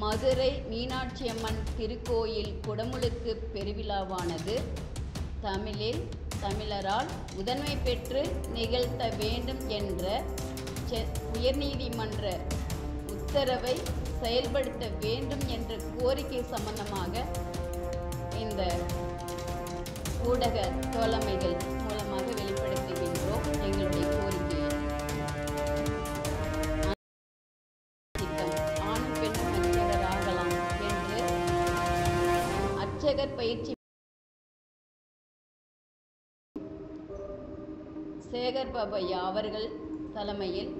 மதுரை மீனாட்சியம்மன் திருக்கோயில் குடமுழுக்கு பெருவிழாவானது தமிழரால் முதன்மை பெற்று நிகழ்த்த வேண்டும் என்ற உயர்நீதிமன்ற உத்தரவை செயல்படுத்த வேண்டும் என்ற கோரிக்கை சம்பந்தமாக இந்த ஊடக தோழமைகள் மூலமாக வெளிப்படுத்துகின்றோம் எங்களுடைய கோரிக்கையை. ஆணும் பெண்ணும் அர்ச்சகராகலாம் என்று அர்ச்சகர் பயிற்சி சேகர் பாபையா அவர்கள் தலைமையில்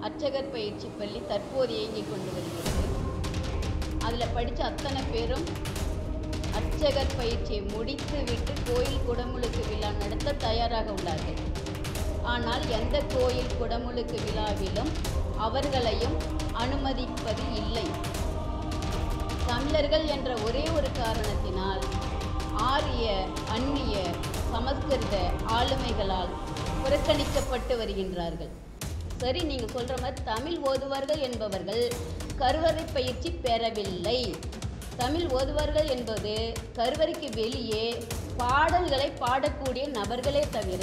அர்ச்சகர் பயிற்சி பள்ளி தற்போது இயங்கிக் கொண்டு வருகிறது. அதில் படித்த அத்தனை பேரும் அர்ச்சகர் பயிற்சியை முடித்து விட்டு கோயில் குடமுழுக்கு விழா நடத்த தயாராக உள்ளார்கள். ஆனால் எந்த கோயில் குடமுழுக்கு விழாவிலும் அவர்களையும் அனுமதிப்பது இல்லை. தமிழர்கள் என்ற ஒரே ஒரு காரணத்தினால் ஆரிய அந்நிய சமஸ்கிருத ஆளுமைகளால் புறக்கணிக்கப்பட்டு வருகின்றார்கள். சரி, நீங்கள் சொல்கிற மாதிரி தமிழ் ஓதுவார்கள் என்பவர்கள் கருவறை பயிற்சி பெறவில்லை. தமிழ் ஓதுவார்கள் என்பது கருவறைக்கு வெளியே பாடல்களை பாடக்கூடிய நபர்களே தவிர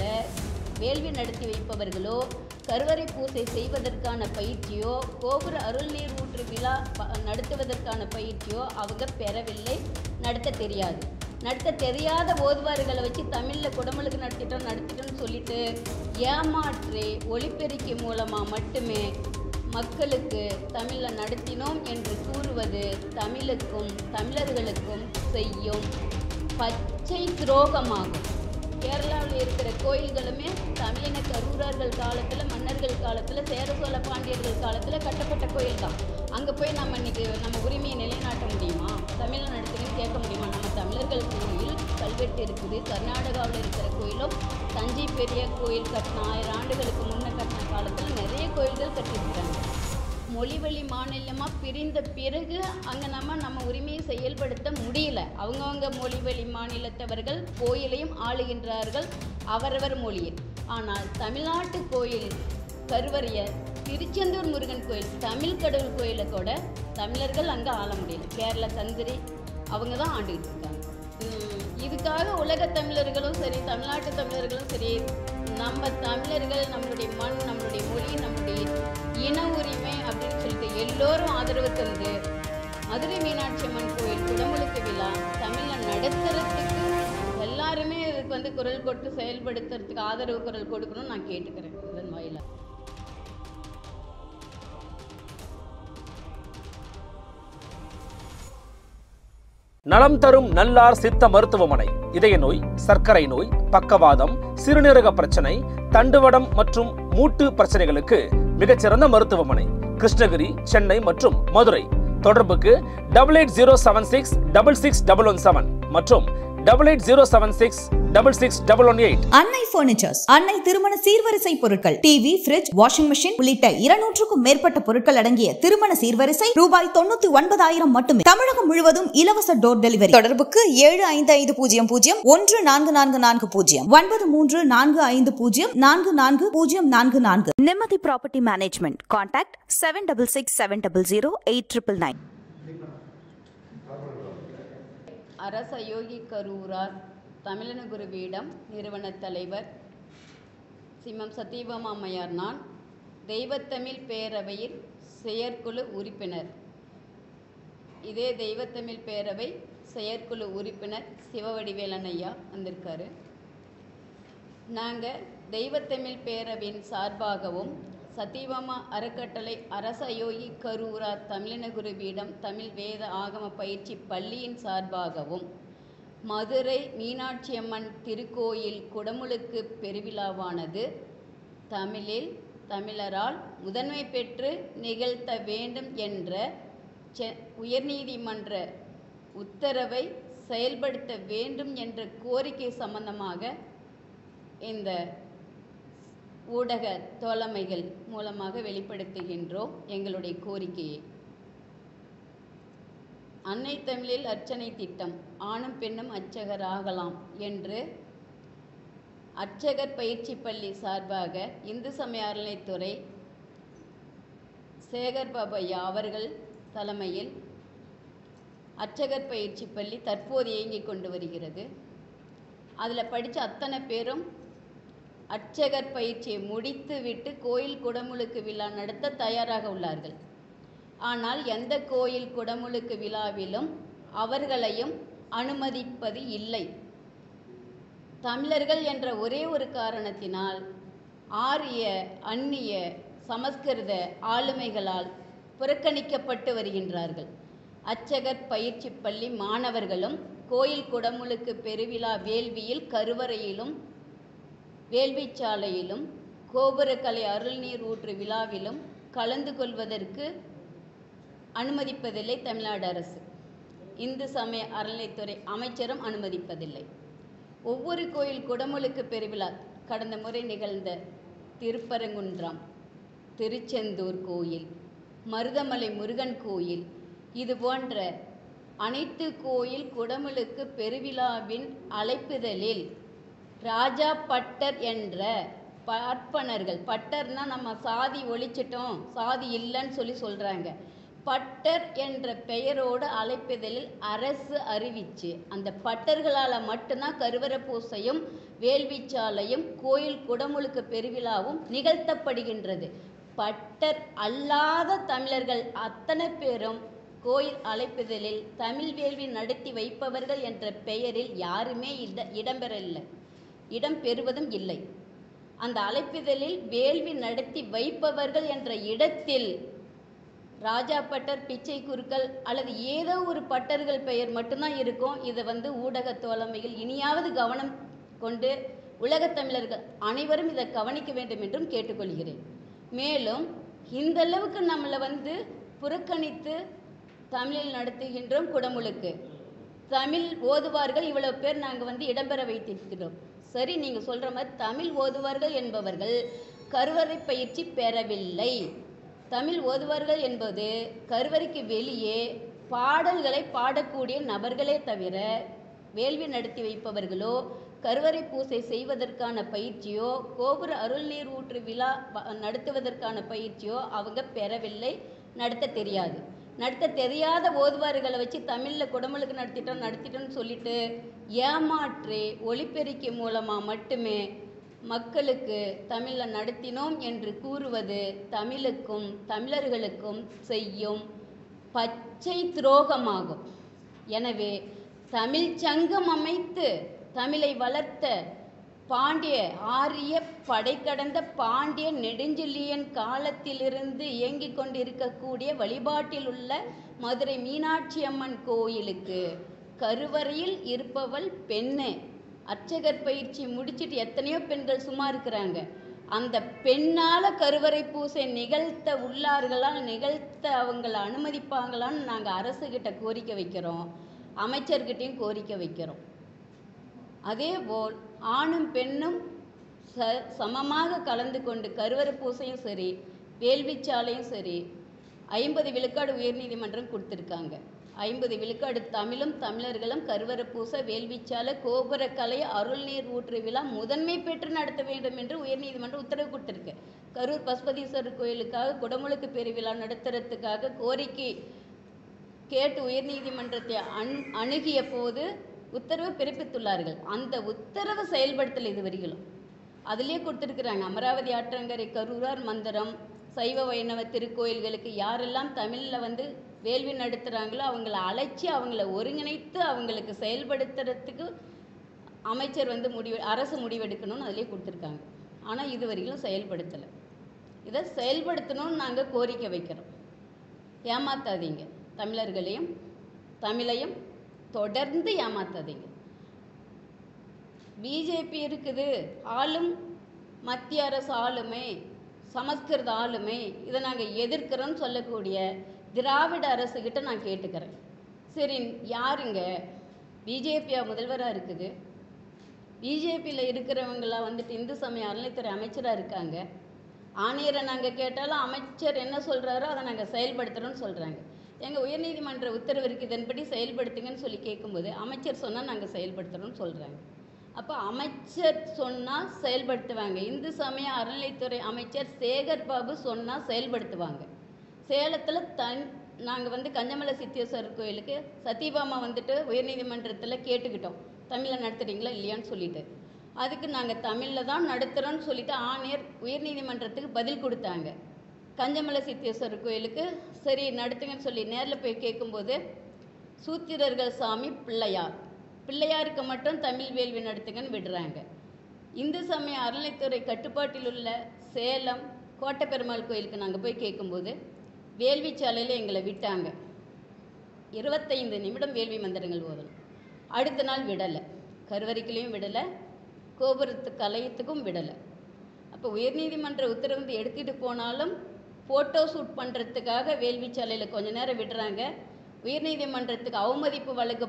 வேள்வி நடத்தி வைப்பவர்களோ கருவறை பூசை செய்வதற்கான பயிற்சியோ கோபுர அருள்நீர் ஊற்று விழா நடத்துவதற்கான பயிற்சியோ அவங்க பெறவில்லை, நடத்த தெரியாது. நடத்த தெரியாத ஓதுவார்களை வச்சு தமிழில் குடமுழுக்கு நடத்திட்டோம்னு சொல்லிட்டு ஏமாற்றி ஒலிபெருக்கி மூலமாக மட்டுமே மக்களுக்கு தமிழில் நடத்தினோம் என்று கூறுவது தமிழுக்கும் தமிழர்களுக்கும் செய்யும் பச்சை துரோகமாகும். கேரளாவில் இருக்கிற கோயில்களுமே தமிழின கரூரர்கள் காலத்தில், மன்னர்கள் காலத்தில், சேர சோழ பாண்டியர்கள் காலத்தில் கட்டப்பட்ட கோயில் தான். அங்கே போய் நம்ம இன்றைக்கி நம்ம உரிமையை நிலைநாட்ட முடியுமா? தமிழில் நடத்துன்னு கேட்க முடியுமா? நம்ம தமிழர்கள் கோயில் கல்வெட்டு இருக்குது. கர்நாடகாவில் இருக்கிற கோயிலும் தஞ்சை பெரிய கோயில் கட்டின 1000 ஆண்டுகளுக்கு முன்னே கட்டின காலத்தில் நிறைய கோயில்கள் கட்டியிருக்கிறாங்க. மொழிவழி மாநிலமாக பிரிந்த பிறகு அங்கே நம்ம உரிமையை செயல்படுத்த முடியல. அவங்கவுங்க மொழிவழி மாநிலத்தவர்கள் கோயிலையும் ஆளுகின்றார்கள் அவரவர் மொழியில். ஆனால் தமிழ்நாட்டு கோயில் கருவறைய திருச்செந்தூர் முருகன் கோயில் தமிழ் கடவுள் கோயிலை கூட தமிழர்கள் அங்கே ஆள முடியல. கேரள தந்திரி அவங்க தான் ஆண்டுகிட்டு இருக்காங்க. இதுக்காக உலக தமிழர்களும் சரி, தமிழ்நாட்டு தமிழர்களும் சரி, நம்ம தமிழர்கள் நம்மளுடைய மண், நம்மளுடைய மொழி, நம்மளுடைய இன உரிமை அப்படின்னு சொல்லிட்டு எல்லோரும் ஆதரவு தந்து மதுரை மீனாட்சி அம்மன் கோயில் குடமுழுக்கு விழா தமிழில் நடத்துறதுக்கு எல்லாருமே இதுக்கு குரல் கொடுத்து செயல்படுத்துறதுக்கு ஆதரவு குரல் கொடுக்கணும்னு நான் கேட்டுக்கிறேன். இதன் வாயிலாக நலம் தரும் நல்லார் சித்த மருத்துவமனை இதய நோய், சர்க்கரை நோய், பக்கவாதம், சிறுநீரக பிரச்சனை, தண்டுவடம் மற்றும் மூட்டு பிரச்சனைகளுக்கு மிகச்சிறந்த மருத்துவமனை கிருஷ்ணகிரி, சென்னை மற்றும் மதுரை. தொடர்புக்கு 880766 66117 மற்றும் 880766 அன்னை பர்னிச்சர்ஸ், அன்னை திருமண சீர்வரிசை பொருட்கள், டிவி, ஃபிரிட்ஜ், வாஷிங் மெஷின் உள்ளிட்ட 200க்கும் மேற்பட்ட பொருட்கள் அடங்கிய திருமண சீர்வரிசை ரூபாய் 99,000 மட்டுமே. தமிழகம் முழுவதும் இலவச டோர் டெலிவரி. தொடர்புக்கு 7550044440 9345044044. நிம்மதி ப்ராப்பர்ட்டி மேனேஜ்மெண்ட். கான்டாக்ட் 7667008999. அரச யோகி கரூரார் தமிழன குருபீடம் நிறுவன தலைவர் சிம்மம் சத்தியபாமா அம்மையார். நான் தெய்வத்தமிழ் பேரவையில் செயற்குழு உறுப்பினர். இதே தெய்வத்தமிழ் பேரவை செயற்குழு உறுப்பினர் சிவவடிவேலன் ஐயா வந்திருக்காரு. நாங்கள் தெய்வத்தமிழ் பேரவையின் சார்பாகவும் சத்தியபாமா அறக்கட்டளை அரச யோகி கரூரார் தமிழின குருபீடம் தமிழ் வேத ஆகம பயிற்சி பள்ளியின் சார்பாகவும் மதுரை மீனாட்சியம்மன் திருக்கோயில் குடமுழுக்கு பெருவிழாவானது தமிழரால் முதன்மை பெற்று நிகழ்த்த வேண்டும் என்ற உயர்நீதிமன்ற உத்தரவை செயல்படுத்த வேண்டும் என்ற கோரிக்கை சம்பந்தமாக இந்த ஊடக தோழமைகள் மூலமாக வெளிப்படுத்துகின்றோம் எங்களுடைய கோரிக்கையை. அன்னை தமிழில் அர்ச்சனை திட்டம் ஆணும் பெண்ணும் அர்ச்சகராகலாம் என்று அர்ச்சகர் பயிற்சி பள்ளி சார்பாக இந்து சமய அறநிலைத்துறை சேகர் பாபையா அவர்கள் தலைமையில் அர்ச்சகர் பயிற்சி பள்ளி தற்போது இயங்கிக் கொண்டு வருகிறது. அதில் படித்த அத்தனை பேரும் அர்ச்சகர் பயிற்சியை முடித்து விட்டு கோயில் குடமுழுக்கு விழா நடத்த தயாராக உள்ளார்கள். ஆனால் எந்த கோயில் குடமுழுக்கு விழாவிலும் அவர்களையும் அனுமதிப்பது இல்லை. தமிழர்கள் என்ற ஒரே ஒரு காரணத்தினால் ஆரிய அந்நிய சமஸ்கிருத ஆளுமைகளால் புறக்கணிக்கப்பட்டு வருகின்றார்கள். அர்ச்சகர் பயிற்சி பள்ளி மாணவர்களும் கோயில் குடமுழுக்கு பெருவிழா வேள்வியில் கருவறையிலும் வேள்விச்சாலையிலும் கோபுரக்கலை அருள்நீர் ஊற்று விழாவிலும் கலந்து கொள்வதற்கு அனுமதிப்பதில்லை தமிழ்நாடு அரசு. இந்து சமய அறநிலைத்துறை அமைச்சரும் அனுமதிப்பதில்லை. ஒவ்வொரு கோயில் குடமுழுக்கு பெருவிழா கடந்த முறை நிகழ்ந்த திருப்பரங்குன்றம், திருச்செந்தூர் கோயில், மருதமலை முருகன் கோயில், இது போன்ற அனைத்து கோயில் குடமுழுக்கு பெருவிழாவின் அழைப்புதலில் ராஜா பட்டர் என்ற பார்ப்பனர்கள், பட்டர்னா நம்ம சாதி ஒழிச்சிட்டோம், சாதி இல்லைன்னு சொல்கிறாங்க, பட்டர் என்ற பெயரோடு அழைப்புதலில் அரசு அறிவிச்சு அந்த பட்டர்களால் மட்டும்தான் கருவறை பூசையும் வேள்விச்சாலையும் கோயில் குடமுழுக்கு பெருவிழாவும் நிகழ்த்தப்படுகின்றது. பட்டர் அல்லாத தமிழர்கள் அத்தனை பேரும் கோயில் அழைப்புதலில் தமிழ் வேள்வி நடத்தி வைப்பவர்கள் என்ற பெயரில் யாருமே இடம்பெறவில்லை, இடம்பெறுவதும் இல்லை. அந்த அழைப்புதலில் வேள்வி நடத்தி வைப்பவர்கள் என்ற இடத்தில் ராஜா பட்டர், பிச்சை குருக்கள் அல்லது ஏதோ ஒரு பட்டர்கள் பெயர் மட்டும்தான் இருக்கும். இதை ஊடக தோழமைகள் இனியாவது கவனம் கொண்டு உலகத் தமிழர்கள் அனைவரும் இதை கவனிக்க வேண்டும் என்றும் கேட்டுக்கொள்கிறேன். மேலும் இந்த அளவுக்கு நம்மளை புறக்கணித்து தமிழில் நடத்துகின்றோம் குடமுழுக்கு. தமிழ் ஓதுவார்கள் இவ்வளோ பேர் நாங்கள் இடம்பெற வைத்திருக்கிறோம். சரி, நீங்கள் சொல்கிற மாதிரி தமிழ் ஓதுவார்கள் என்பவர்கள் கருவறை பயிற்சி பெறவில்லை. தமிழ் ஓதுவார்கள் என்பது கருவறைக்கு வெளியே பாடல்களை பாடக்கூடிய நபர்களே தவிர வேள்வி நடத்தி வைப்பவர்களோ கருவறை பூசை செய்வதற்கான பயிற்சியோ கோபுர அருள்நீர் ஊற்று விழா நடத்துவதற்கான பயிற்சியோ அவங்க பெறவில்லை, நடத்த தெரியாது. நடத்த தெரியாத ஓதுவார்களை வச்சு தமிழில் குடமுழுக்கு நடத்திட்டோம்னு சொல்லிட்டு ஏமாற்றி ஒலிபெருக்கி மூலமாக மட்டுமே மக்களுக்கு தமிழில் நடத்தினோம் என்று கூறுவது தமிழுக்கும் தமிழர்களுக்கும் செய்யும் பச்சை துரோகமாகும். எனவே தமிழ் சங்கம் அமைத்து தமிழை வளர்த்த பாண்டிய ஆரிய படை கடந்த பாண்டிய நெடுஞ்செழியன் காலத்திலிருந்து இயங்கிக் கொண்டிருக்கக்கூடிய வழிபாட்டில் உள்ள மதுரை மீனாட்சி அம்மன் கோயிலுக்கு கருவறையில் இருப்பவள் பெண்ணு. அர்ச்சகர் பயிற்சி முடிச்சுட்டு எத்தனையோ பெண்கள் சும்மா இருக்கிறாங்க. அந்த பெண்ணால் கருவறை பூசை நிகழ்த்த உள்ளார்களா, நிகழ்த்த அவங்கள அனுமதிப்பாங்களான்னு நாங்கள் அரசுகிட்ட கோரிக்கை வைக்கிறோம், அமைச்சர்கிட்டையும் கோரிக்கை வைக்கிறோம். அதேபோல் ஆணும் பெண்ணும் சமமாக கலந்து கொண்டு கருவறை பூசையும் சரி வேள்விச்சாலையும் சரி 50 விழுக்காடு உயர்நீதிமன்றம் கொடுத்துருக்காங்க. 50 விழுக்காடு தமிழும் தமிழர்களும் கருவறை பூசை வேள்விச்சாலை கோபுரக்கலை அருள்நீர் ஊற்று விழா முதன்மை பெற்று நடத்த வேண்டும் என்று உயர்நீதிமன்றம் உத்தரவு கொடுத்துருக்கு. கரூர் பசுபதீஸ்வரர் கோயிலுக்காக குடமுழுக்கு பெருவிழா நடத்துறதுக்காக கோரிக்கை கேட்டு உயர்நீதிமன்றத்தை அணுகிய போது உத்தரவு பிறப்பித்துள்ளார்கள். அந்த உத்தரவு செயல்படுத்தல் இதுவரையிலும் அதிலே கொடுத்துருக்குறாங்க. அமராவதி ஆற்றங்கரை கரூரார் மந்திரம் சைவ வைணவ திருக்கோயில்களுக்கு யாரெல்லாம் தமிழில் வேள்வி நடத்துகிறாங்களோ அவங்கள அழைச்சி அவங்கள ஒருங்கிணைத்து அவங்களுக்கு செயல்படுத்துறதுக்கு அமைச்சர் அரசு முடிவெடுக்கணும்னு அதிலே கொடுத்துருக்காங்க. ஆனால் இதுவரையிலும் செயல்படுத்தலை. இதை செயல்படுத்தணும்னு நாங்கள் கோரிக்கை வைக்கிறோம். ஏமாத்தாதீங்க, தமிழர்களையும் தமிழையும் தொடர்ந்து ஏமாத்தாதீங்க. பிஜேபி இருக்குது, ஆளும் மத்திய அரசு ஆளுமை, சமஸ்கிருத ஆளுமை, இதை நாங்கள் எதிர்க்கிறோன்னு சொல்லக்கூடிய திராவிட அரசுகிட்ட நான் கேட்டுக்கிறேன். சரி, யாருங்க பிஜேபியா முதல்வராக இருக்குது? பிஜேபியில் இருக்கிறவங்களாம் இந்து சமய அறநிலைத்துறை அமைச்சராக இருக்காங்க. ஆணையரை நாங்கள் கேட்டாலும் அமைச்சர் என்ன சொல்கிறாரோ அதை நாங்கள் செயல்படுத்துகிறோன்னு சொல்கிறாங்க. எங்கள் உயர்நீதிமன்ற உத்தரவு இருக்குது, இதன்படி செயல்படுத்துங்கன்னு சொல்லி கேட்கும்போது அமைச்சர் சொன்னால் நாங்கள் செயல்படுத்துகிறோன்னு சொல்கிறாங்க. அப்போ அமைச்சர் சொன்னால் செயல்படுத்துவாங்க. இந்து சமய அறநிலைத்துறை அமைச்சர் சேகர் பாபு சொன்னால் செயல்படுத்துவாங்க. சேலத்தில் நாங்கள் வந்து கஞ்சமலை சித்தேஸ்வரர் கோயிலுக்கு சத்யபாமா வந்துட்டு உயர்நீதிமன்றத்தில் கேட்டுக்கிட்டோம், தமிழில் நடத்துகிறீங்களா இல்லையான்னு சொல்லிட்டு. அதுக்கு நாங்கள் தமிழில் தான் நடத்துகிறோன்னு சொல்லிட்டு ஆணையர் உயர்நீதிமன்றத்துக்கு பதில் கொடுத்தாங்க. கஞ்சமலை சித்தேஸ்வரர் கோயிலுக்கு சரி நடத்துங்கன்னு சொல்லி நேரில் போய் கேட்கும்போது சூத்திரர்கள் சாமி பிள்ளையாருக்கு மட்டும் தமிழ் வேள்வி நடத்துங்கன்னு விடுறாங்க. இந்து சமய அறநிலைத்துறை கட்டுப்பாட்டில் உள்ள சேலம் கோட்டப்பெருமாள் கோயிலுக்கு நாங்கள் போய் கேட்கும்போது வேள்வி சாலையில் எங்களை விட்டாங்க. 25 நிமிடம் வேள்வி மந்திரங்கள் ஓதணும். அடுத்த நாள் விடலை, கருவறைக்குள்ளேயும் விடலை, கோபுரத்து கலையத்துக்கும் விடலை. அப்போ உயர்நீதிமன்ற உத்தரவு எடுத்துகிட்டு போனாலும் ஃபோட்டோ ஷூட் பண்ணுறதுக்காக வேள்வி சாலையில் கொஞ்ச நேரம் விடுறாங்க. உயர்நீதிமன்றத்துக்கு அவமதிப்பு வழக்கு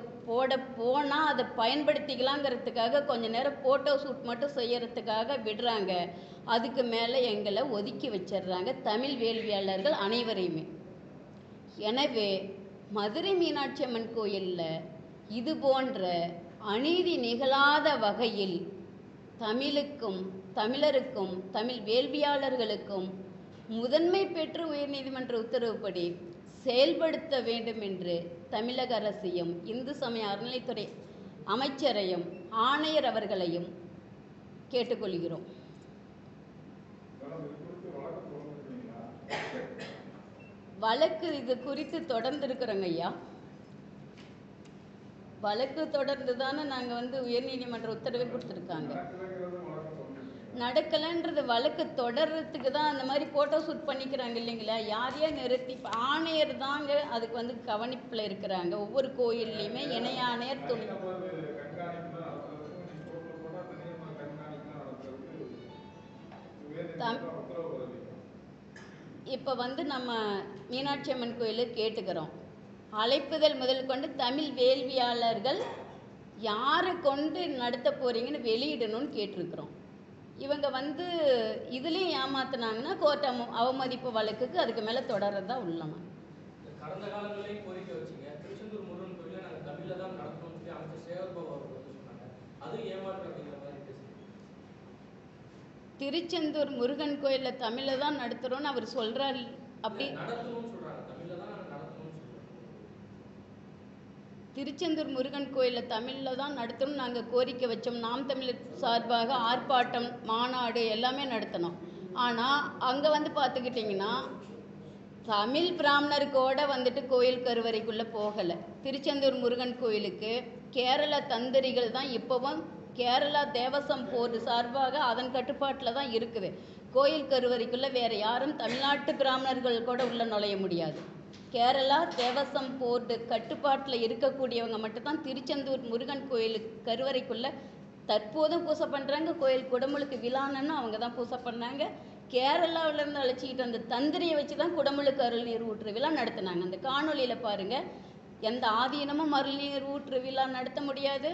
போனால் அதை பயன்படுத்திக்கலாங்கிறதுக்காக கொஞ்ச நேரம் ஃபோட்டோ ஷூட் மட்டும் செய்யறதுக்காக விடுறாங்க. அதுக்கு மேலே எங்களை ஒதுக்கி வச்சிடுறாங்க தமிழ் வேள்வியாளர்கள் அனைவரையுமே. எனவே மதுரை மீனாட்சி அம்மன் கோயிலில் இது போன்ற அநீதி நிகழாத வகையில் தமிழுக்கும் தமிழருக்கும் தமிழ் வேள்வியாளர்களுக்கும் முதன்மை பெற்று உயர்நீதிமன்ற உத்தரவுப்படி செயல்படுத்த வேண்டும் என்று தமிழக அரசையும் இந்து சமய அறநிலைத்துறை அமைச்சரையும் ஆணையர் அவர்களையும் கேட்டுக்கொள்கிறோம். வழக்கு இது குறித்து தொடர்ந்து இருக்கிறோங்க ஐயா. வழக்கு தொடர்ந்து தானே நாங்கள் வந்து உயர்நீதிமன்ற உத்தரவை கொடுத்துருக்காங்க. நடக்கலைன்றது வழக்கு தொடர்றதுக்கு தான் அந்த மாதிரி ஃபோட்டோ ஷூட் பண்ணிக்கிறாங்க இல்லைங்களா. யாரையா நிறுத்தி இப்போ ஆணையர் தாங்க அதுக்கு வந்து கவனிப்பில் இருக்கிறாங்க. ஒவ்வொரு கோயில்லையுமே இணை ஆணையர் துணை இப்போ வந்து நம்ம மீனாட்சி அம்மன் கோயிலுக்கு கேட்டுக்கிறோம், அழைப்புதல் முதல் கொண்டு தமிழ் வேள்வியாளர்கள் யாரை கொண்டு நடத்த போகிறீங்கன்னு வெளியிடணும்னு கேட்டிருக்கிறோம். இவங்க வந்து இதுலேயும் ஏமாத்தினாங்கன்னா கோர்ட் அவமதிப்பு வழக்குக்கு அதுக்கு மேலே தொடர்றதா உள்ளமா. கடந்த காலங்களையும் கோரிக்கை வச்சுங்க, திருச்செந்தூர் முருகன் கோயிலில் நாங்கள் தமிழில் தான் நடத்தணும்னு சொல்லி அமைச்சர் சேகர்பாபு அவர்கள் சொன்னாங்க. அது ஏமாற்றம் அப்படிங்கிற மாதிரி பேசுகிறேன். திருச்செந்தூர் முருகன் கோயிலில் தமிழில் தான் நடத்துகிறோன்னு அவர் சொல்கிறார். அப்படி நடத்தணும்னு சொல்கிறாங்க, தமிழில் தான் நாங்கள் நடத்தணும்னு சொல்கிறோம். திருச்செந்தூர் முருகன் கோயிலில் தமிழில் தான் நடத்தணும் நாங்கள் கோரிக்கை வச்சோம். நாம் தமிழர் சார்பாக ஆர்ப்பாட்டம் மாநாடு எல்லாமே நடத்தினோம். ஆனால் அங்கே வந்து பார்த்துக்கிட்டிங்கன்னா தமிழ் பிராமணருக்கோட வந்துட்டு கோயில் கருவறைக்குள்ளே போகலை. திருச்செந்தூர் முருகன் கோயிலுக்கு கேரள தந்திரிகள் தான் இப்போவும் கேரளா தேவசம் போர்டு சார்பாக அதன் கட்டுப்பாட்டில் தான் இருக்குது. கோயில் கருவறைக்குள்ளே வேறு யாரும் தமிழ்நாட்டு பிராமணர்கள் கூட உள்ளே நுழைய முடியாது. கேரளா தேவசம் போர்டு கட்டுப்பாட்டில் இருக்கக்கூடியவங்க மட்டும்தான் திருச்செந்தூர் முருகன் கோயிலுக்கு கருவறைக்குள்ளே தற்போதும் பூசை பண்ணுறாங்க. கோயில் குடமுழுக்கு விழான்னு அவங்க தான் பூசை பண்ணாங்க. கேரளாவிலேருந்து அழைச்சிக்கிட்டு அந்த தந்திரியை வச்சு தான் குடமுழுக்கு அருள் நீர் ஊற்று விழா நடத்தினாங்க. அந்த காணொலியில் பாருங்கள், எந்த ஆதீனமும் அருள் நீர் ஊற்று விழா நடத்த முடியாது.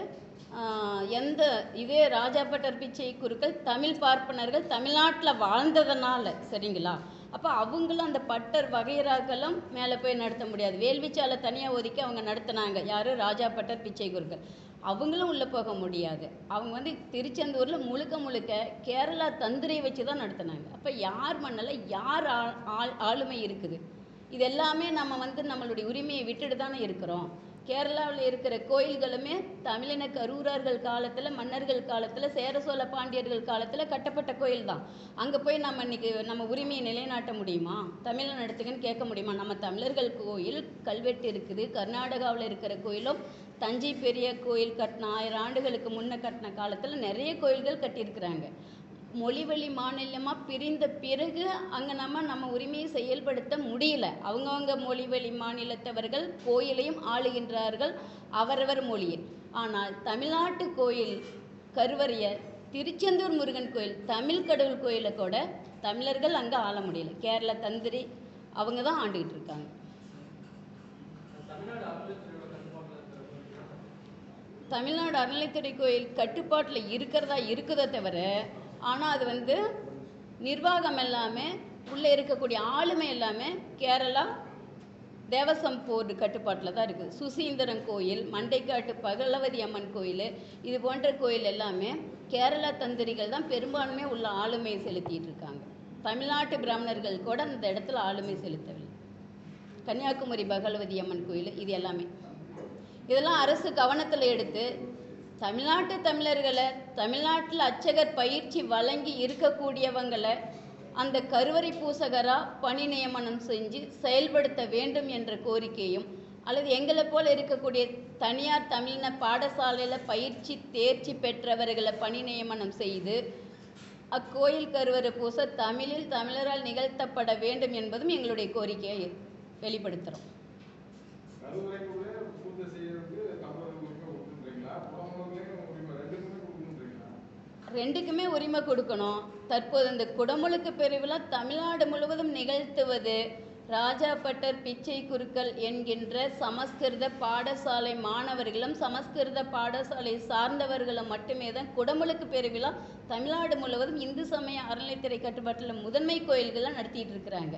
எந்த இதே ராஜாப்பட்டர் பிச்சை குருக்கள் தமிழ் பார்ப்பனர்கள் தமிழ்நாட்டில் வாழ்ந்ததுனால சரிங்களா, அப்போ அவங்களும் அந்த பட்டர் வகைராக்களும் மேலே போய் நடத்த முடியாது. வேள்விச்சாலை தனியாக ஒதுக்கி அவங்க நடத்தினாங்க. யார்? ராஜாப்பட்டர் பிச்சை குருக்கள். அவங்களும் உள்ளே போக முடியாது. அவங்க வந்து திருச்செந்தூரில் முழுக்க கேரளா தந்திரியை வச்சு தான் நடத்தினாங்க. அப்போ யார் மண்ணில் யார் ஆளுமை இருக்குது? இது எல்லாமே நம்ம வந்து நம்மளுடைய உரிமையை விட்டுட்டு தானே இருக்கிறோம். கேரளாவில் இருக்கிற கோயில்களுமே தமிழின கரூரர்கள் காலத்தில், மன்னர்கள் காலத்தில், சேர சோழ பாண்டியர்கள் காலத்தில் கட்டப்பட்ட கோயில் தான். அங்கே போய் நம்ம இன்றைக்கி நம்ம உரிமையை நிலைநாட்ட முடியுமா? தமிழில் நடத்துங்கன்னு கேட்க முடியுமா? நம்ம தமிழர்கள் கோயில் கல்வெட்டு இருக்குது. கர்நாடகாவில் இருக்கிற கோயிலும் தஞ்சை பெரிய கோயில் கட்டின 1000 ஆண்டுகளுக்கு முன்னே கட்டின காலத்தில் நிறைய கோயில்கள் கட்டியிருக்கிறாங்க. மொழிவழி மாநிலமாக பிரிந்த பிறகு அங்கே நம்ம உரிமையை செயல்படுத்த முடியல. அவங்கவுங்க மொழிவழி மாநிலத்தவர்கள் கோயிலையும் ஆளுகின்றார்கள் அவரவர் மொழியில். ஆனால் தமிழ்நாட்டு கோயில் கருவறையை திருச்செந்தூர் முருகன் கோயில் தமிழ் கடவுள் கோயிலை கூட தமிழர்கள் அங்கே ஆள முடியல. கேரள தந்திரி அவங்க தான் ஆண்டுகிட்டு இருக்காங்க. தமிழ்நாடு அறநிலைத்துறை கோயில் கட்டுப்பாட்டில் இருக்கிறதே தவிர, ஆனால் அது வந்து நிர்வாகம் எல்லாமே உள்ளே இருக்கக்கூடிய ஆளுமை எல்லாமே கேரளா தேவசம் போர்டு கட்டுப்பாட்டில் தான் இருக்குது. சுசீந்திரம் கோயில், மண்டைக்காட்டு பகலவதி அம்மன் கோயில், இது போன்ற கோயில் எல்லாமே கேரளா தந்திரிகள் தான் பெரும்பான்மை உள்ள ஆளுமையை செலுத்திட்டு இருக்காங்க. தமிழ்நாட்டு பிராமணர்கள் கூட அந்த இடத்துல ஆளுமை செலுத்தவில்லை. கன்னியாகுமரி பகவதி அம்மன் கோயில், இது எல்லாமே. இதெல்லாம் அரசு கவனத்தில் எடுத்து தமிழ்நாட்டு தமிழர்களை, தமிழ்நாட்டில் அர்ச்சகர் பயிற்சி வழங்கி இருக்கக்கூடியவங்களை அந்த கருவறை பூசகராக பணி நியமனம் செஞ்சு செயல்படுத்த வேண்டும் என்ற கோரிக்கையும், அல்லது எங்களை போல் இருக்கக்கூடிய தனியார் தமிழின பாடசாலையில் பயிற்சி தேர்ச்சி பெற்றவர்களை பணி நியமனம் செய்து அக்கோயில் கருவறை பூச தமிழில் தமிழரால் நிகழ்த்தப்பட வேண்டும் என்பதும் எங்களுடைய கோரிக்கையை வெளிப்படுத்துகிறோம். ரெண்டுக்குமே உரிமை கொடுக்கணும். தற்போது இந்த குடமுழுக்கு பெருவிழா தமிழ்நாடு முழுவதும் நிகழ்த்துவது ராஜாப்பட்டர் பிச்சை குருக்கள் என்கின்ற சமஸ்கிருத பாடசாலை மாணவர்களும் சமஸ்கிருத பாடசாலை சார்ந்தவர்களும் மட்டுமே தான் குடமுழுக்கு பெருவிழா தமிழ்நாடு முழுவதும் இந்து சமய அறநிலைத்துறை கட்டுப்பாட்டில் முதன்மை கோயில்களை நடத்திட்டு இருக்கிறாங்க.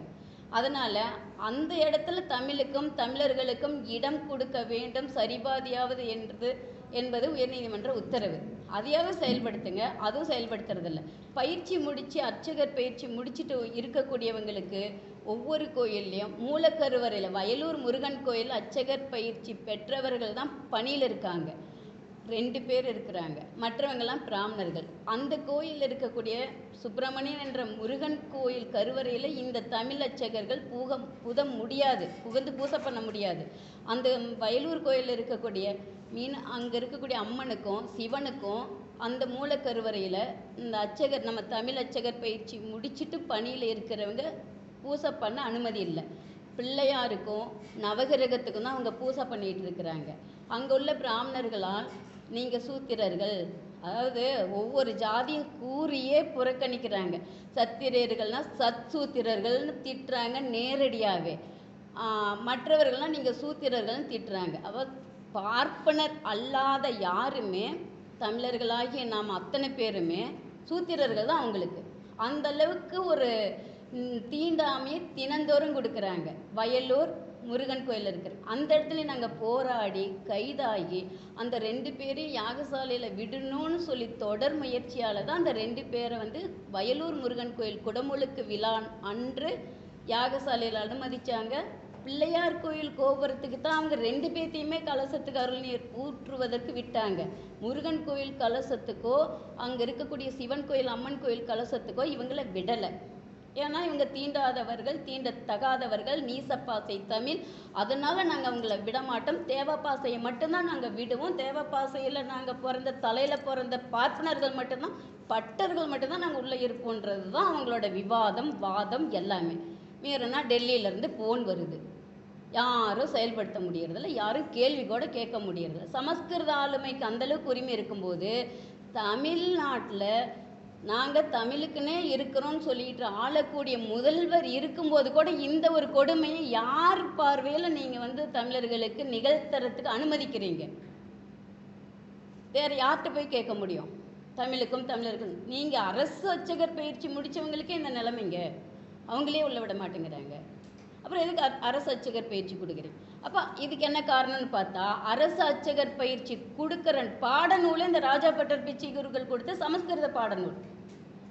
அதனால் அந்த இடத்துல தமிழுக்கும் தமிழர்களுக்கும் இடம் கொடுக்க வேண்டும் சரிபாதியாவது என்பது உயர்நீதிமன்ற உத்தரவு. அதையாவது செயல்படுத்துங்க. அதுவும் செயல்படுத்துறதில்ல. பயிற்சி முடித்து அர்ச்சகர் பயிற்சி முடிச்சுட்டு இருக்கக்கூடியவங்களுக்கு ஒவ்வொரு கோயில்லையும் மூலக்கருவறையில் வயலூர் முருகன் கோயில் அர்ச்சகர் பயிற்சி பெற்றவர்கள் தான் பணியில் இருக்காங்க. 2 பேர் இருக்கிறாங்க. மற்றவங்கெல்லாம் பிராமணர்கள். அந்த கோயிலில் இருக்கக்கூடிய சுப்பிரமணியன் என்ற முருகன் கோயில் கருவறையில் இந்த தமிழ் அர்ச்சகர்கள் புகுந்து பூசை பண்ண முடியாது. அந்த வயலூர் கோயிலில் இருக்கக்கூடிய அங்கே இருக்கக்கூடிய அம்மனுக்கும் சிவனுக்கும் அந்த மூலக்கருவறையில் இந்த அர்ச்சகர், நம்ம தமிழ் அர்ச்சகர் பயிற்சி முடிச்சுட்டு பணியில் இருக்கிறவங்க பூசை பண்ண அனுமதி இல்லை. பிள்ளையாருக்கும் நவகிரகத்துக்கும் தான் அவங்க பூசை பண்ணிகிட்டு இருக்கிறாங்க. அங்கே உள்ள பிராமணர்களால் நீங்கள் சூத்திரர்கள், அதாவது ஒவ்வொரு ஜாதியும் கூறியே புறக்கணிக்கிறாங்க. சத்திரியர்கள்னால் சூத்திரர்கள்னு திட்டுறாங்க நேரடியாகவே. மற்றவர்கள்லாம் நீங்கள் சூத்திரர்கள்னு திட்டுறாங்க. பார்ப்பனர் அல்லாத யாருமே தமிழர்களாகிய நாம் அத்தனை பேருமே சூத்திரர்கள் தான் அவங்களுக்கு. அந்தளவுக்கு ஒரு தீண்டாமையை தினந்தோறும் கொடுக்குறாங்க. வயலூர் முருகன் கோயில் இருக்கிற அந்த இடத்துல நாங்கள் போராடி கைதாகி அந்த 2 பேரையும் யாகசாலையில் விடணும்னு சொல்லி தொடர் முயற்சியால் தான் அந்த 2 பேரை வயலூர் முருகன் கோயில் குடமுழுக்கு விழா அன்று யாகசாலையில் அனுமதிச்சாங்க. பிள்ளையார் கோயில் கோபுரத்துக்கு தான் அவங்க 2 பேர்த்தையுமே கலசத்துக்கு அருள் நீர் ஊற்றுவதற்கு விட்டாங்க. முருகன் கோயில் கலசத்துக்கோ அங்கே இருக்கக்கூடிய சிவன் கோயில் அம்மன் கோயில் கலசத்துக்கோ இவங்களை விடலை. ஏன்னா இவங்க தீண்டாதவர்கள், தீண்டத்தகாதவர்கள், நீசப்பாசை தமிழ். அதனால் நாங்கள் அவங்கள விடமாட்டோம். தேவப்பாசையை மட்டும்தான் நாங்கள் விடுவோம். தேவப்பாசையில் நாங்கள் தலையில் பிறந்த பார்ப்பனர்கள் மட்டும்தான், பட்டர்கள் மட்டும்தான் நாங்கள் உள்ளே இருப்போன்றது தான் அவங்களோட வாதம் எல்லாமே. மீறினா டெல்லியிலேருந்து ஃபோன் வருது. யாரும் செயல்படுத்த முடியறதில்ல, யாரும் கேள்வி கூட கேட்க முடியறதில்ல. சமஸ்கிருத ஆளுமைக்கு அந்தளவுக்கு உரிமை இருக்கும்போது தமிழ்நாட்டில் நாங்கள் தமிழுக்குன்னே இருக்கிறோன்னு சொல்லிட்டு ஆளக்கூடிய முதல்வர் இருக்கும்போது கூட இந்த ஒரு கொடுமையை யார் பார்வையில் நீங்கள் தமிழர்களுக்கு நிகழ்த்துறதுக்கு அனுமதிக்கிறீங்க? வேறு யார்கிட்ட போய் கேட்க முடியும்? தமிழுக்கும் தமிழருக்கும் நீங்கள் அரசு அர்ச்சகர் பயிற்சி முடித்தவங்களுக்கே இந்த நிலைமைங்க. அவங்களே உள்ள விட மாட்டேங்கிறாங்க. அப்புறம் எதுக்கு அரசு அர்ச்சகர் பயிற்சி கொடுக்குறீங்க? அப்போ இதுக்கு என்ன காரணம்னு பார்த்தா, அரசு அர்ச்சகர் பயிற்சி கொடுக்குற பாடநூலே இந்த ராஜாப்பட்டர் பிச்சை குருக்கள் கொடுத்த சமஸ்கிருத பாடநூல்.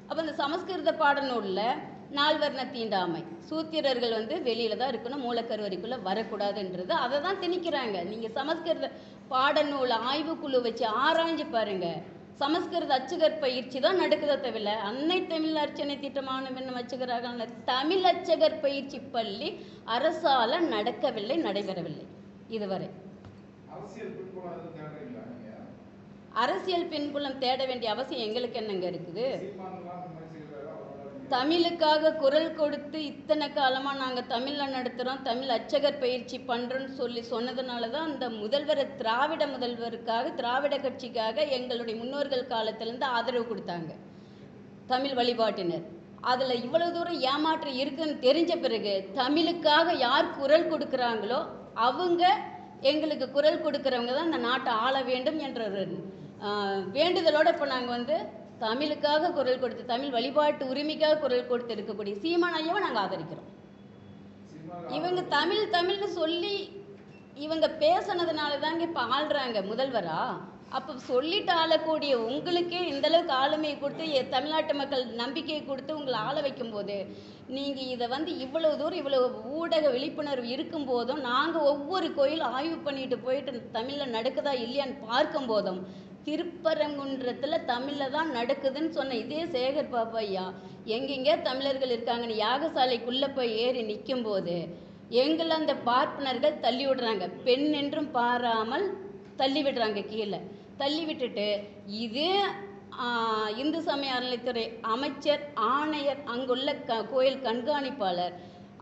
அப்போ இந்த சமஸ்கிருத பாடநூலில் நால்வர்ண தீண்டாமை, சூத்திரர்கள் வெளியில் தான் இருக்கணும், மூலக்கருவறைக்குள்ளே வரக்கூடாதுன்றது அதை தான் திணிக்கிறாங்க. நீங்கள் சமஸ்கிருத பாடநூல் ஆய்வுக்குழு வச்சு ஆராய்ஞ்சு பாருங்கள். சமஸ்கிருத அர்ச்சகர் பயிற்சி தான் நடக்குதோ தவிர அன்னை தமிழ் அர்ச்சனை திட்டமான அர்ச்சகராக தமிழ் அர்ச்சகர் பயிற்சி பள்ளி அரசால் நடக்கவில்லை, நடைபெறவில்லை இதுவரை. அரசியல் பின்புலம் தேட வேண்டிய அவசியம் எங்களுக்கு என்னங்க இருக்குது? தமிழுக்காக குரல் கொடுத்து இத்தனை காலமாக நாங்கள் தமிழில் நடத்துகிறோம், தமிழ் அர்ச்சகர் பயிற்சி பண்ணுறோன்னு சொன்னதுனால தான் அந்த முதல்வர் திராவிட முதல்வருக்காக, திராவிட கட்சிக்காக எங்களுடைய முன்னோர்கள் காலத்திலேருந்து ஆதரவு கொடுத்தாங்க தமிழ் வழிபாட்டினர். அதில் இவ்வளவு தூரம் ஏமாற்றம் இருக்குதுன்னு தெரிஞ்ச பிறகு தமிழுக்காக யார் குரல் கொடுக்குறாங்களோ அவங்க, எங்களுக்கு குரல் கொடுக்குறவங்க தான் இந்த நாட்டை ஆள வேண்டும் என்ற ஒரு வேண்டுதலோடு இப்போ நாங்கள் தமிழுக்காக குரல் கொடுத்து, தமிழ் வழிபாட்டு உரிமைக்காக குரல் கொடுத்து இருக்கக்கூடிய சீமான் ஐயாவை நாங்கள் ஆதரிக்கிறோம். இவங்க தமிழ்னு சொல்லி இவங்க பேசினதுனால தாங்க இப்போ ஆள்றாங்க முதல்வரா. அப்போ சொல்லிட்டு ஆளக்கூடிய உங்களுக்கே இந்தளவுக்கு ஆளுமையை கொடுத்து தமிழ்நாட்டு மக்கள் நம்பிக்கையை கொடுத்து உங்களை ஆள வைக்கும்போது நீங்கள் இதை வந்து இவ்வளோ தூரம் இவ்வளோ ஊடக விழிப்புணர்வு இருக்கும்போதும் நாங்கள் ஒவ்வொரு கோயில் ஆய்வு பண்ணிட்டு போயிட்டு தமிழில் நடக்குதா இல்லையான்னு பார்க்கும்போதும் திருப்பரங்குன்றத்தில் தமிழில் தான் நடக்குதுன்னு சொன்ன இதே சேகர் பாபு ஐயா எங்கெங்கே தமிழர்கள் இருக்காங்கன்னு யாகசாலைக்குள்ளே போய் ஏறி நிற்கும்போது எங்களை அந்த பார்ப்பனர்கள் தள்ளி விடுறாங்க, பெண் என்றும் பாராமல் தள்ளி விடுறாங்க, கீழே தள்ளி விட்டுட்டு இதே இந்து சமய அறநிலைத்துறை அமைச்சர், ஆணையர், அங்குள்ள கோயில் கண்காணிப்பாளர்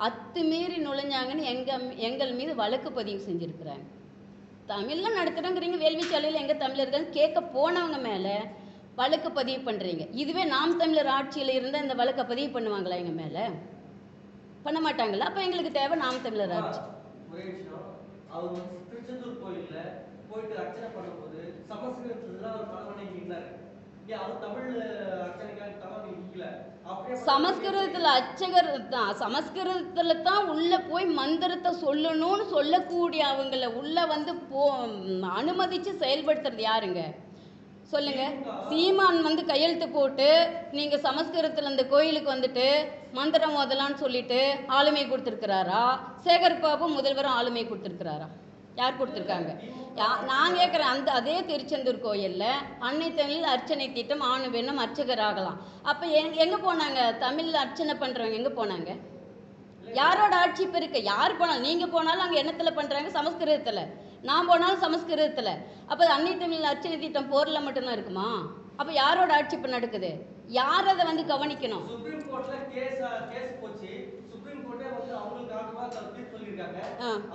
அத்துமீறி நுழைஞ்சாங்கன்னு எங்கள் மீது வழக்கு பதிவு செஞ்சுருக்குறாங்க. தமிழில் நடத்துகிறோங்கிறீங்க, வேள்விச்சாலையில் எங்கள் தமிழர்கள் கேட்க போனவங்க மேலே வழக்கு பதிவு பண்ணுறீங்க. இதுவே நாம் தமிழர் ஆட்சியில் இருந்தால் இந்த வழக்கை பதிவு பண்ணுவாங்களா? எங்கள் மேலே பண்ண மாட்டாங்களா? அப்போ எங்களுக்கு தேவை நாம் தமிழர் ஆட்சி. ஒரே விஷயம், அவர் வந்து திருச்செந்தூர் கோயிலில் போயிட்டு அர்ச்சனை பண்ணும்போது சமஸ்கிருதத்தில் அவர் தலைவனை நின்றார். அவர் தமிழ் அர்ச்சனைக்காக தலைவனை நிற்கல. சமஸ்கிருதத்தில் அர்ச்சகர் தான், சமஸ்கிருதத்தில் தான் உள்ளே போய் மந்திரத்தை சொல்லணும்னு சொல்லக்கூடிய அவங்கள உள்ளே வந்து அனுமதித்து செயல்படுத்துறது யாருங்க சொல்லுங்க? சீமான் வந்து கையெழுத்து போட்டு நீங்கள் சமஸ்கிருதத்தில் அந்த கோயிலுக்கு வந்துட்டு மந்திரம் ஓதலான்னு சொல்லிட்டு ஆளுமை கொடுத்துருக்கிறாரா? சேகர் பாபு முதல்வரும் ஆளுமை கொடுத்துருக்கிறாரா? யார் கொடுத்துருக்காங்க? நான் கேட்குறேன். அதே திருச்செந்தூர் கோயிலில் அன்னை தமிழ் அர்ச்சனை திட்டம் ஆணு பெண்ணும் அர்ச்சகர் ஆகலாம். அப்போ எங்கே போனாங்க? தமிழில் அர்ச்சனை பண்ணுறவங்க எங்கே போனாங்க? யாரோட ஆட்சி இப்போ இருக்கு? யார் போனாலும், நீங்கள் போனாலும் அங்கே என்னத்தில் பண்ணுறாங்க? சமஸ்கிருதத்தில். நான் போனாலும் சமஸ்கிருதத்தில். அப்போ அன்னை தமிழ் அர்ச்சனை திட்டம் போரில் மட்டும்தான் இருக்குமா? அப்போ யாரோட ஆட்சி இப்போ நடக்குது? யார் அதை வந்து கவனிக்கணும்? சுப்ரீம் கோர்ட்ல கேஸ் போச்சு. சுப்ரீம் கோர்ட்டே வந்து அவங்களுக்கு ஆதரவா தீர்ப்பு சொல்லியிருக்காங்க.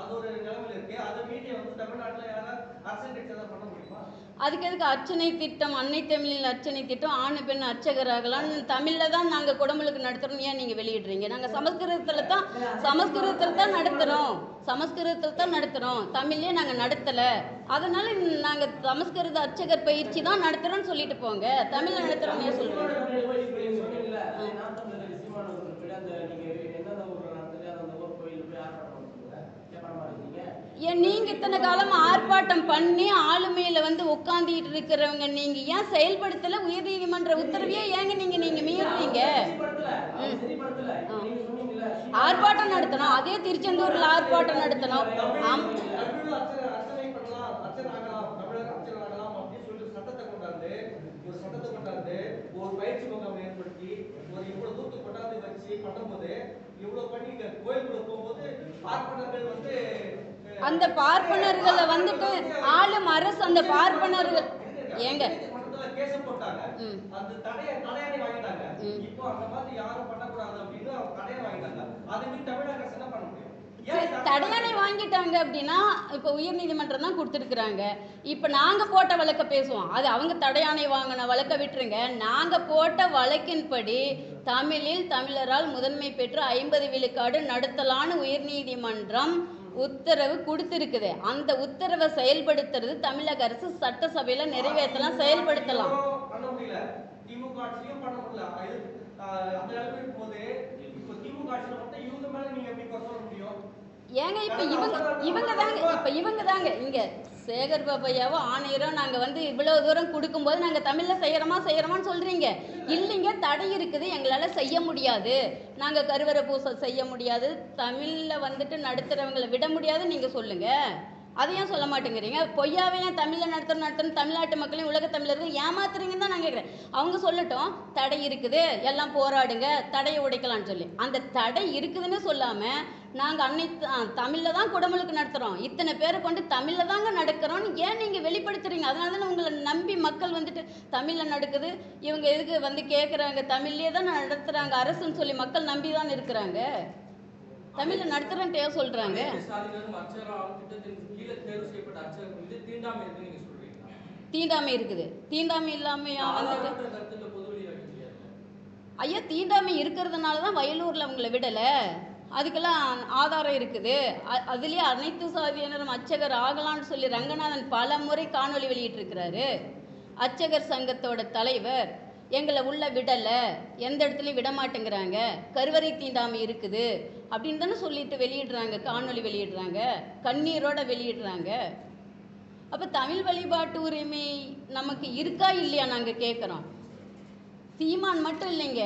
அது ஒரு நிலைமையில இருக்கு. அதை மீடியா வந்து தமிழ்நாட்டில் யாராவது அரசியல் கட்சி ஏதாவது பண்ண முடியுமா? அதுக்கு எதுக்கு அர்ச்சனை திட்டம், அன்னை தமிழில் அர்ச்சனை திட்டம், ஆணு பெண் அர்ச்சகராகலாம் தமிழில் தான் நாங்கள் குடமுழுக்கு நடத்துகிறோம் ஏன் நீங்கள் வெளியிடுறீங்க? நாங்கள் சமஸ்கிருதத்தில் தான் நடத்துகிறோம், சமஸ்கிருதத்தில் தான் நடத்துகிறோம், தமிழ்லேயே நாங்கள் நடத்தலை. அதனால் நாங்கள் சமஸ்கிருத அர்ச்சகர் பயிற்சி தான் நடத்துகிறோன்னு சொல்லிட்டு போங்க. தமிழில் நடத்துகிறோம் ஏன் சொல்கிறோம்? ஏன் நீங்கள் இத்தனை காலம் ஆர்ப்பாட்டம் பண்ணி ஆளுமையில் வந்து உட்காந்துட்டு இருக்கிறவங்க நீங்கள் ஏன் செயல்படுத்தலை? உயர்நீதிமன்ற உத்தரவையே ஏங்க நீங்கள் மீறுறீங்க? ஆர்ப்பாட்டம் நடத்தணும், அதே திருச்செந்தூரில் ஆர்ப்பாட்டம் நடத்தணும். ஒரு பயிற்சி முகாம் ஏற்படுத்தி ஒரு இவ்வளவு தூத்து கொண்டாந்து வச்சு பண்ணும்போது இவ்வளவு பண்ணி கோயிலுக்குள்ள போகும்போது பார்ப்பனர்கள் வந்து அந்த பார்ப்பனர்களை வந்துட்டு ஆளும் அரசு அந்த பார்ப்பனர்கள் ஏங்க கேஸ் போட்டாங்க. அந்த தடையாணை வாங்கிட்டாங்க. இப்போ அந்த மாதிரி யாரும் பண்ணக்கூடாது அப்படின்னு தடையை வாங்கிட்டாங்க. அதுக்கு தமிழக அரசு என்ன பண்ண முடியும்? தடையாணை வாங்கிட்டாங்க அப்படின்னா இப்போ உயர்நீதிமன்றம் தான் கொடுத்துருக்குறாங்க. இப்போ நாங்கள் போட்ட வழக்கை பேசுவோம், அது அவங்க தடையாணை வாங்கின வழக்கை விட்டுருங்க. நாங்கள் போட்ட வழக்கின்படி தமிழில் தமிழரால் முதன்மை பெற்று 50 விழுக்காடு நடத்தலான்னு உயர்நீதிமன்றம் உத்தரவு கொடுத்துருக்குது. அந்த உத்தரவை செயல்படுத்துறது தமிழக அரசு சட்டசபையில் நிறைவேற்றலாம், செயல்படுத்தலாம். பண்ண முடியல, திமுக ஆட்சியும் பண்ண முடியல. அந்த நிலைமை இருக்கும்போது இப்போ திமுக ஆட்சியில் மட்டும் இவங்க மேலே நீங்கள் எப்படி சொல்ல முடியும்? ஏங்க இப்போ இவங்க தாங்க இங்கே சேகர் பாபையாவோ ஆணையரோ நாங்கள் வந்து இவ்வளோ தூரம் கொடுக்கும்போது நாங்கள் தமிழில் செய்கிறோமான்னு சொல்கிறீங்க. இல்லைங்க, தடை இருக்குது, எங்களால் செய்ய முடியாது, நாங்கள் கருவறை பூசை செய்ய முடியாது, தமிழில் வந்துட்டு நடத்துகிறவங்களை விட முடியாது நீங்கள் சொல்லுங்கள். அதையும் சொல்ல மாட்டேங்கிறீங்க. பொய்யாவே தமிழில் நடத்தணும் தமிழ்நாட்டு மக்களையும் உலக தமிழர்கள் ஏமாத்துறீங்கன்னு தான் நான் கேட்குறேன். அவங்க சொல்லட்டும், தடை இருக்குது, எல்லாம் போராடுங்க, தடையை உடைக்கலான்னு சொல்லி. அந்த தடை இருக்குதுன்னு சொல்லாமல் நாங்கள் தமிழில் தான் குடமுழுக்கு நடத்துகிறோம், இத்தனை பேரை கொண்டு தமிழில் தாங்க நடக்கிறோன்னு ஏன் நீங்கள் வெளிப்படுத்துறீங்க? அதனால தானே உங்களை நம்பி மக்கள் வந்துட்டு தமிழில் நடக்குது, இவங்க எதுக்கு வந்து கேட்குறாங்க, தமிழ்லேயே தான் நடத்துகிறாங்க அரசுன்னு சொல்லி மக்கள் நம்பி தான் இருக்கிறாங்க. தமிழில் நடத்துகிறேன்ட்டு ஏன் சொல்கிறாங்க? தீண்டாமை இருக்குது. தீண்டாமை இல்லாமல் ஐயா, தீண்டாமை இருக்கிறதுனால தான் வயலூரில் அவங்கள விடலை. அதுக்கெல்லாம் ஆதாரம் இருக்குது. அதுலேயே அனைத்து சாதியினரும் அர்ச்சகர் ஆகலான்னு சொல்லி ரங்கநாதன் பல முறை காணொலி வெளியிட்டிருக்கிறாரு. அர்ச்சகர் சங்கத்தோட தலைவர் எங்களை உள்ள விடலை, எந்த இடத்துலையும் விட மாட்டேங்கிறாங்க, கருவறை தீண்டாமை இருக்குது அப்படின்னு தானே சொல்லிட்டு வெளியிடுறாங்க, காணொலி வெளியிடுறாங்க, கண்ணீரோட வெளியிடுறாங்க. அப்போ தமிழ் வழிபாட்டு உரிமை நமக்கு இருக்கா இல்லையா நாங்கள் கேட்குறோம். சீமான் மட்டும் இல்லைங்க,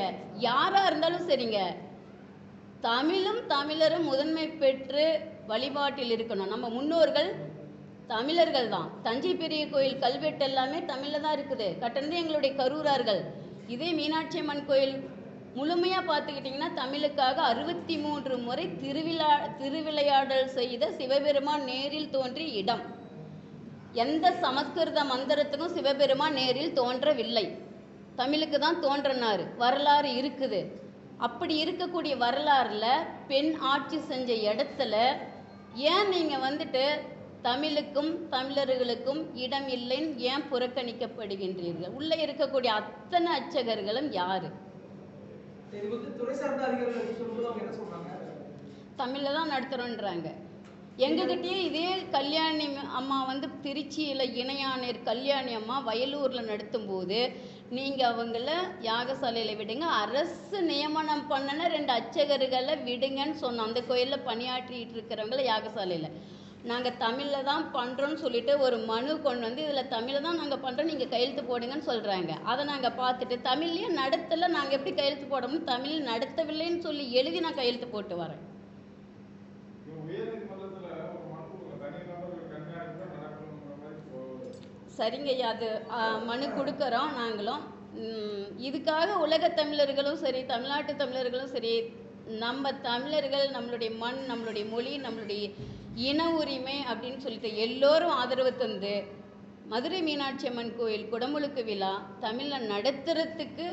யாராக இருந்தாலும் சரிங்க, தமிழும் தமிழரும் முதன்மை பெற்று வழிபாட்டில் இருக்கணும். நம்ம முன்னோர்கள் தமிழர்கள் தான். தஞ்சை பெரிய கோயில் கல்வெட்டு எல்லாமே தமிழில் தான் இருக்குது. கட்டணது எங்களுடைய கரூரார்கள். இதே மீனாட்சி அம்மன் கோயில் முழுமையாக பார்த்துக்கிட்டிங்கன்னா தமிழுக்காக 63 முறை திருவிளையாடல் செய்த சிவபெருமான் நேரில் தோன்றிய இடம். எந்த சமஸ்கிருத மந்திரத்துக்கும் சிவபெருமான் நேரில் தோன்றவில்லை, தமிழுக்கு தான் தோன்றினார். வரலாறு இருக்குது. அப்படி இருக்கக்கூடிய வரலாறில் பெண் ஆட்சி செஞ்ச இடத்துல ஏன் நீங்கள் வந்துட்டு தமிழுக்கும் தமிழர்களுக்கும் இடம் இல்லைன்னு ஏன் புறக்கணிக்கப்படுகின்றீர்கள்? உள்ளே இருக்கக்கூடிய அத்தனை அர்ச்சகர்களும் யார்? தமிழில் தான் நடத்துகிறோன்றாங்க. எங்ககிட்டயே இதே கல்யாணி அம்மா வந்து திருச்சியில் இணையானேர் கல்யாணி அம்மா வயலூரில் நடத்தும்போது நீங்கள் அவங்கள யாகசாலையில் விடுங்க, அரசு நியமனம் பண்ணின 2 அர்ச்சகர்களை விடுங்கன்னு சொன்னோம். அந்த கோயிலில் பணியாற்றிட்டு இருக்கிறவங்கள யாகசாலையில் நாங்கள் தமிழில் தான் பண்ணுறோன்னு சொல்லிட்டு ஒரு மனு கொண்டு வந்து இதில் தமிழில் தான் நாங்கள் பண்ணுறோம், நீங்கள் கையெழுத்து போடுங்கன்னு சொல்கிறாங்க. அதை நாங்கள் பார்த்துட்டு தமிழ்லேயே நடத்தலை, நாங்கள் எப்படி கையெழுத்து போடணும்னு தமிழில் நடத்தவில்லைன்னு சொல்லி எழுதி நான் கையெழுத்து போட்டு வரேன். சரிங்க, அது மனு கொடுக்குறோம் நாங்களும். இதுக்காக உலக தமிழர்களும் சரி, தமிழ்நாட்டு தமிழர்களும் சரி, நம்ம தமிழர்கள், நம்மளுடைய மண், நம்மளுடைய மொழி, நம்மளுடைய இன உரிமை அப்படின்னு சொல்லிட்டு எல்லோரும் ஆதரவு தந்து மதுரை மீனாட்சி அம்மன் கோயில் குடமுழுக்கு விழா தமிழில் நடத்துறதுக்கு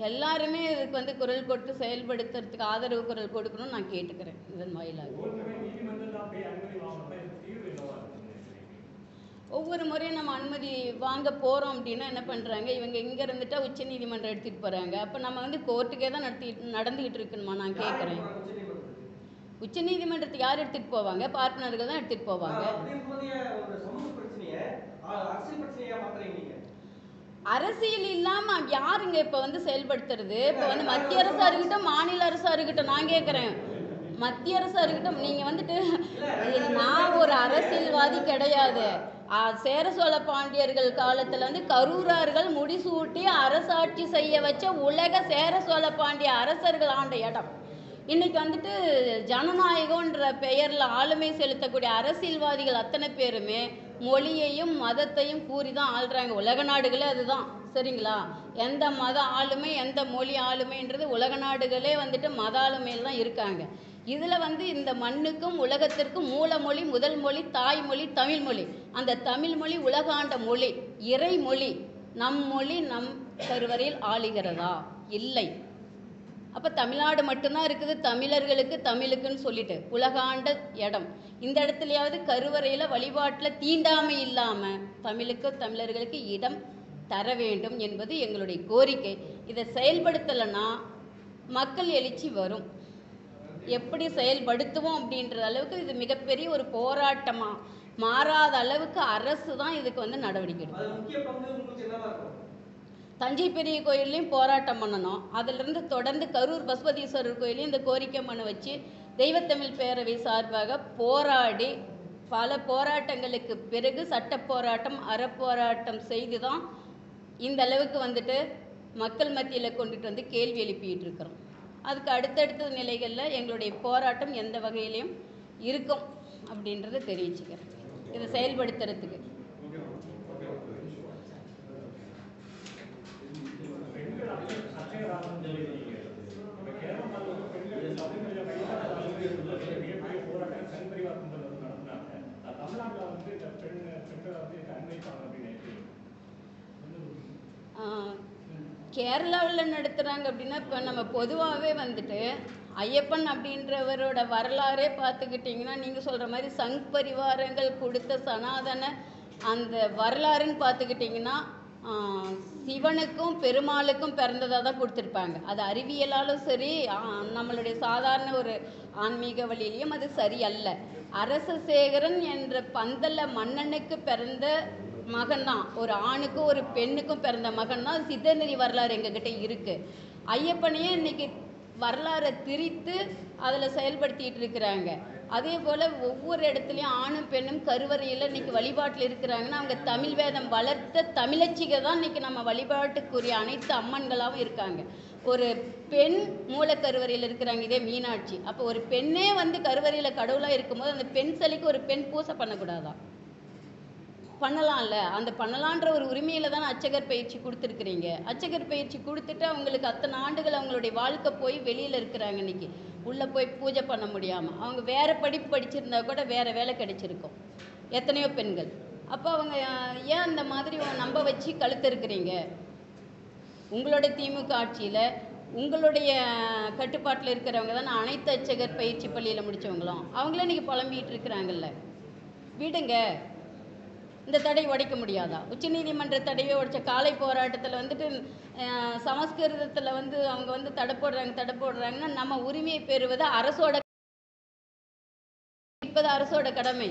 எல்லாருமே இதுக்கு வந்து குரல் கொடுத்து செயல்படுத்துறதுக்கு ஆதரவு குரல் கொடுக்கணும்னு நான் கேட்டுக்கிறேன். இதன் வாயிலாக ஒவ்வொரு முறையும் நம்ம அனுமதி வாங்க போகிறோம் அப்படின்னா என்ன பண்ணுறாங்க, இவங்க இங்கே இருந்துட்டா உச்சநீதிமன்றம் எடுத்துகிட்டு போகிறாங்க. அப்போ நம்ம வந்து கோர்ட்டுக்கே தான் நடந்துக்கிட்டு இருக்கணுமா? நான் கேட்குறேன். உச்சநீதிமன்றத்துக்கு யார் எடுத்துகிட்டு போவாங்க? பார்ப்பனர்கள் தான் எடுத்துகிட்டு போவாங்க. அரசியல் இல்லாமல் யாருங்க இப்போ வந்து செயல்படுத்துறது? இப்போ வந்து மத்திய அரசாக இருக்கட்டும், மாநில அரசாக இருக்கட்டும், நான் கேட்குறேன், மத்திய அரசாக இருக்கட்டும், நீங்கள் வந்துட்டு நான் ஒரு அரசியல்வாதி கிடையாது. சேர சோழ பாண்டியர்கள் காலத்தில் வந்து கரூரார்கள் முடிசூட்டி அரசாட்சி செய்ய வச்ச உலக சேர சோழ பாண்டிய அரசர்கள் ஆண்ட இடம். இன்றைக்கி வந்துட்டு ஜனநாயகன்ற பெயரில் ஆளுமை செலுத்தக்கூடிய அரசியல்வாதிகள் அத்தனை பேருமே மொழியையும் மதத்தையும் கூறி தான் ஆள்றாங்க. உலக நாடுகளே அதுதான், சரிங்களா? எந்த மத ஆளுமை எந்த மொழி ஆளுமைன்றது உலக நாடுகளே வந்துட்டு மத ஆளுமையில் தான் இருக்காங்க. இதில் வந்து இந்த மண்ணுக்கும் உலகத்திற்கும் மூலமொழி, முதல் மொழி, தாய்மொழி தமிழ்மொழி. அந்த தமிழ்மொழி உலகாண்ட மொழி, இறை மொழி. நம் மொழி நம் கருவறையில் ஆளுகிறதா? இல்லை. அப்போ தமிழ்நாடு மட்டும்தான் இருக்குது தமிழர்களுக்கு, தமிழுக்குன்னு சொல்லிட்டு உலகாண்ட இடம். இந்த இடத்துலையாவது கருவறையில் வழிபாட்டில் தீண்டாமை இல்லாமல் தமிழுக்கு தமிழர்களுக்கு இடம் தர வேண்டும் என்பது எங்களுடைய கோரிக்கை. இதை செயல்படுத்தலைன்னா மக்கள் எழுச்சி வரும். எப்படி செயல்படுத்துவோம் அப்படின்ற அளவுக்கு இது மிகப்பெரிய ஒரு போராட்டமாக மாறாத அளவுக்கு அரசு தான் இதுக்கு வந்து நடவடிக்கை எடுக்கும். தஞ்சை பெரிய கோயிலையும் போராட்டம் பண்ணணும். அதிலிருந்து தொடர்ந்து கரூர் பசுபதீஸ்வரர் கோயிலையும் இந்த கோரிக்கை மனு வச்சு தெய்வத்தமிழ் பேரவை சார்பாக போராடி பல போராட்டங்களுக்கு பிறகு சட்ட போராட்டம், அறப்போராட்டம் செய்து தான் இந்த அளவுக்கு வந்துட்டு மக்கள் மத்தியில் கொண்டுட்டு வந்து கேள்வி எழுப்பிட்டு இருக்கிறோம். அதுக்கு அடுத்தடுத்த நிலைகளில் எங்களுடைய போராட்டம் எந்த வகையிலையும் இருக்கும் அப்படின்றத தெரிவிச்சுக்கிறேன், இதை செயல்படுத்துறதுக்கு. கேரளாவில் நடத்துகிறாங்க அப்படின்னா, இப்போ நம்ம பொதுவாகவே வந்துட்டு ஐயப்பன் அப்படின்றவரோட வரலாறே பார்த்துக்கிட்டிங்கன்னா, நீங்கள் சொல்கிற மாதிரி சங் பரிவாரங்கள் கொடுத்த சனாதன அந்த வரலாறுன்னு பார்த்துக்கிட்டிங்கன்னா சிவனுக்கும் பெருமாளுக்கும் பிறந்ததாக தான் கொடுத்துருப்பாங்க. அது அறிவியலாலும் சரி, நம்மளுடைய சாதாரண ஒரு ஆன்மீக வழியிலையும் அது சரியல்ல. அரசசேகரன் என்ற பந்தல மன்னனுக்கு பிறந்த மகன் தான், ஒரு ஆணுக்கும் ஒரு பெண்ணுக்கும் பிறந்த மகன் தான் சித்தநெறி வரலாறு எங்ககிட்ட இருக்குது. ஐயப்பனையே இன்றைக்கி வரலாறை திரித்து அதில் செயல்படுத்திகிட்டு இருக்கிறாங்க. அதே போல் ஒவ்வொரு இடத்துலையும் ஆணும் பெண்ணும் கருவறையில் இன்றைக்கி வழிபாட்டில் இருக்கிறாங்கன்னா அவங்க தமிழ் வேதம் வளர்த்த தமிழச்சிகை தான் இன்றைக்கி நம்ம வழிபாட்டுக்குரிய அனைத்து அம்மன்களாகவும் இருக்காங்க. ஒரு பெண் மூலக்கருவறையில் இருக்கிறாங்க, இதே மீனாட்சி. அப்போ ஒரு பெண்ணே வந்து கருவறையில் கடவுளாக இருக்கும்போது அந்த பெண் சிலைக்கு ஒரு பெண் பூசை பண்ணக்கூடாதான்? பண்ணலாம்ல. அந்த பண்ணலான்ற ஒரு உரிமையில் தான் அர்ச்சகர் பயிற்சி கொடுத்துருக்குறீங்க. அர்ச்சகர் பயிற்சி கொடுத்துட்டு அவங்களுக்கு அத்தனை ஆண்டுகள் அவங்களுடைய வாழ்க்கை போய் வெளியில் இருக்கிறாங்க. இன்றைக்கி உள்ளே போய் பூஜை பண்ண முடியாமல் அவங்க வேறு படிப்பு படிச்சிருந்தா கூட வேறு வேலை கிடைச்சிருக்கும் எத்தனையோ பெண்கள். அப்போ அவங்க ஏன் அந்த மாதிரி நம்ப வச்சு கழுத்திருக்கிறீங்க? உங்களுடைய திமுக ஆட்சியில் உங்களுடைய கட்டுப்பாட்டில் இருக்கிறவங்க தானே அனைத்து அர்ச்சகர் பயிற்சி பள்ளியில் முடித்தவங்களும். அவங்களே இன்றைக்கி புலம்பிகிட்டு இருக்கிறாங்கல்ல. விடுங்க, இந்த தடை உடைக்க முடியாதா? உச்சநீதிமன்ற தடையை உடைச்ச காலை போராட்டத்தில் வந்துட்டு சமஸ்கிருதத்தில் வந்து அவங்க வந்து தடை போடுறாங்கன்னா நம்ம உரிமையை பெறுவது அரசோட கடமை.